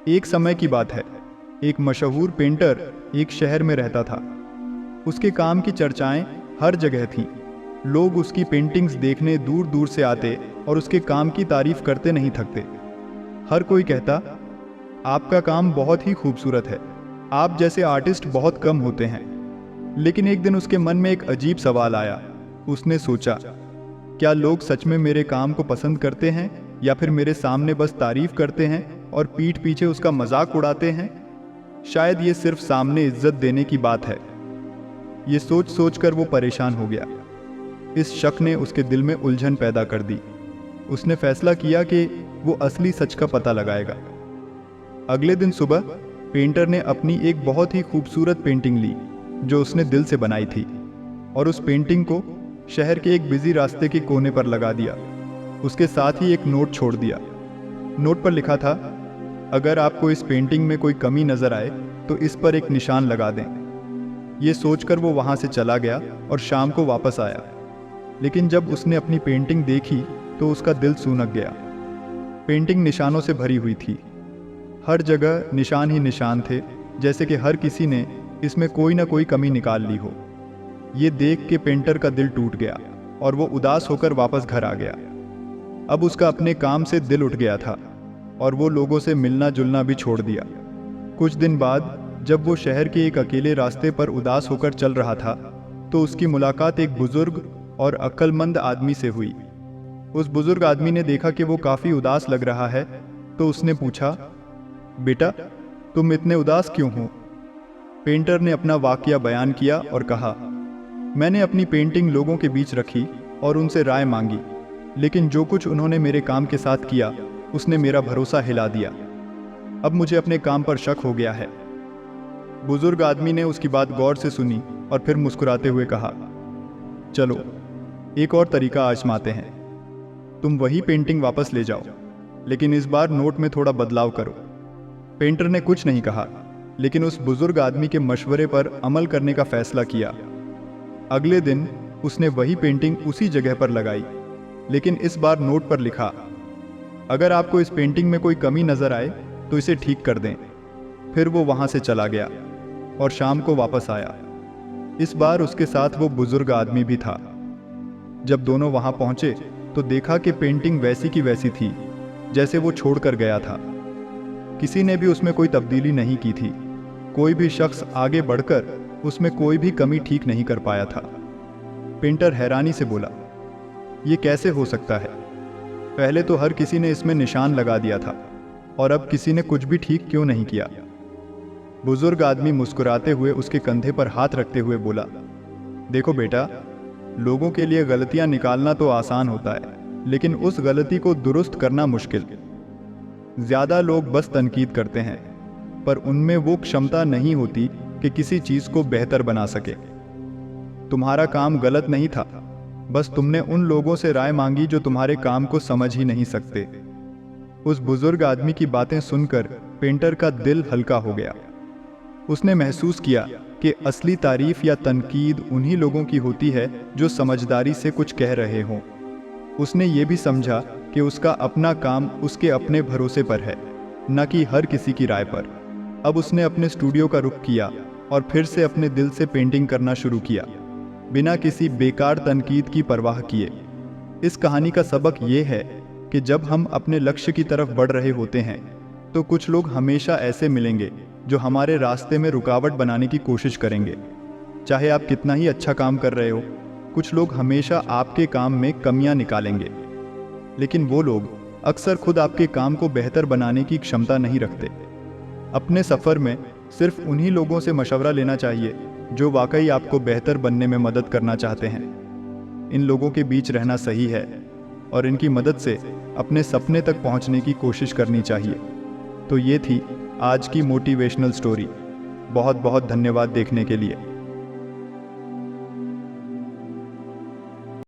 एक समय की बात है। एक मशहूर पेंटर एक शहर में रहता था। उसके काम की चर्चाएं हर जगह थीं। लोग उसकी पेंटिंग्स देखने दूर दूर से आते और उसके काम की तारीफ करते नहीं थकते। हर कोई कहता, आपका काम बहुत ही खूबसूरत है, आप जैसे आर्टिस्ट बहुत कम होते हैं। लेकिन एक दिन उसके मन में एक अजीब सवाल आया। उसने सोचा, क्या लोग सच में मेरे काम को पसंद करते हैं या फिर मेरे सामने बस तारीफ करते हैं और पीठ पीछे उसका मजाक उड़ाते हैं? शायद ये सिर्फ सामने इज्जत देने की बात है। ये सोच सोच कर वो परेशान हो गया। इस शक ने उसके दिल में उलझन पैदा कर दी। उसने फैसला किया कि वो असली सच का पता लगाएगा। अगले दिन सुबह पेंटर ने अपनी एक बहुत ही खूबसूरत पेंटिंग ली जो उसने दिल से बनाई थी, और उस पेंटिंग को शहर के एक बिजी रास्ते के कोने पर लगा दिया। उसके साथ ही एक नोट छोड़ दिया। नोट पर लिखा था, अगर आपको इस पेंटिंग में कोई कमी नजर आए तो इस पर एक निशान लगा दें। ये सोचकर वो वहां से चला गया और शाम को वापस आया। लेकिन जब उसने अपनी पेंटिंग देखी तो उसका दिल सूनक गया। पेंटिंग निशानों से भरी हुई थी। हर जगह निशान ही निशान थे, जैसे कि हर किसी ने इसमें कोई ना कोई कमी निकाल ली हो। ये देख के पेंटर का दिल टूट गया और वो उदास होकर वापस घर आ गया। अब उसका अपने काम से दिल उठ गया था और वो लोगों से मिलना जुलना भी छोड़ दिया। कुछ दिन बाद जब वो शहर के एक अकेले रास्ते पर उदास होकर चल रहा था तो उसकी मुलाकात एक बुजुर्ग और अक्लमंद आदमी से हुई। उस बुजुर्ग आदमी ने देखा कि वो काफ़ी उदास लग रहा है तो उसने पूछा, बेटा तुम इतने उदास क्यों हो? पेंटर ने अपना वाकया बयान किया और कहा, मैंने अपनी पेंटिंग लोगों के बीच रखी और उनसे राय मांगी, लेकिन जो कुछ उन्होंने मेरे काम के साथ किया उसने मेरा भरोसा हिला दिया। अब मुझे अपने काम पर शक हो गया है। बुजुर्ग आदमी ने उसकी बात गौर से सुनी और फिर मुस्कुराते हुए कहा, चलो एक और तरीका आजमाते हैं। तुम वही पेंटिंग वापस ले जाओ, लेकिन इस बार नोट में थोड़ा बदलाव करो। पेंटर ने कुछ नहीं कहा, लेकिन उस बुजुर्ग आदमी के मशवरे पर अमल करने का फैसला किया। अगले दिन उसने वही पेंटिंग उसी जगह पर लगाई, लेकिन इस बार नोट पर लिखा, अगर आपको इस पेंटिंग में कोई कमी नजर आए तो इसे ठीक कर दें। फिर वो वहां से चला गया और शाम को वापस आया। इस बार उसके साथ वो बुजुर्ग आदमी भी था। जब दोनों वहां पहुंचे तो देखा कि पेंटिंग वैसी की वैसी थी जैसे वो छोड़कर गया था। किसी ने भी उसमें कोई तब्दीली नहीं की थी। कोई भी शख्स आगे बढ़कर उसमें कोई भी कमी ठीक नहीं कर पाया था। पेंटर हैरानी से बोला, ये कैसे हो सकता है? पहले तो हर किसी ने इसमें निशान लगा दिया था और अब किसी ने कुछ भी ठीक क्यों नहीं किया? बुजुर्ग आदमी मुस्कुराते हुए उसके कंधे पर हाथ रखते हुए बोला, देखो बेटा, लोगों के लिए गलतियां निकालना तो आसान होता है, लेकिन उस गलती को दुरुस्त करना मुश्किल। ज्यादा लोग बस तनकीद करते हैं, पर उनमें वो क्षमता नहीं होती कि किसी चीज को बेहतर बना सके। तुम्हारा काम गलत नहीं था, बस तुमने उन लोगों से राय मांगी जो तुम्हारे काम को समझ ही नहीं सकते। उस बुजुर्ग आदमी की बातें सुनकर पेंटर का दिल हल्का हो गया। उसने महसूस किया कि असली तारीफ या तनकीद उन्हीं लोगों की होती है जो समझदारी से कुछ कह रहे हों। उसने ये भी समझा कि उसका अपना काम उसके अपने भरोसे पर है, न कि हर किसी की राय पर। अब उसने अपने स्टूडियो का रुख किया और फिर से अपने दिल से पेंटिंग करना शुरू किया, बिना किसी बेकार तनकीद की परवाह किए। इस कहानी का सबक ये है कि जब हम अपने लक्ष्य की तरफ बढ़ रहे होते हैं तो कुछ लोग हमेशा ऐसे मिलेंगे जो हमारे रास्ते में रुकावट बनाने की कोशिश करेंगे। चाहे आप कितना ही अच्छा काम कर रहे हो, कुछ लोग हमेशा आपके काम में कमियां निकालेंगे, लेकिन वो लोग अक्सर खुद आपके काम को बेहतर बनाने की क्षमता नहीं रखते। अपने सफ़र में सिर्फ उन्हीं लोगों से मशवरा लेना चाहिए जो वाकई आपको बेहतर बनने में मदद करना चाहते हैं। इन लोगों के बीच रहना सही है और इनकी मदद से अपने सपने तक पहुंचने की कोशिश करनी चाहिए। तो ये थी आज की मोटिवेशनल स्टोरी। बहुत बहुत धन्यवाद देखने के लिए।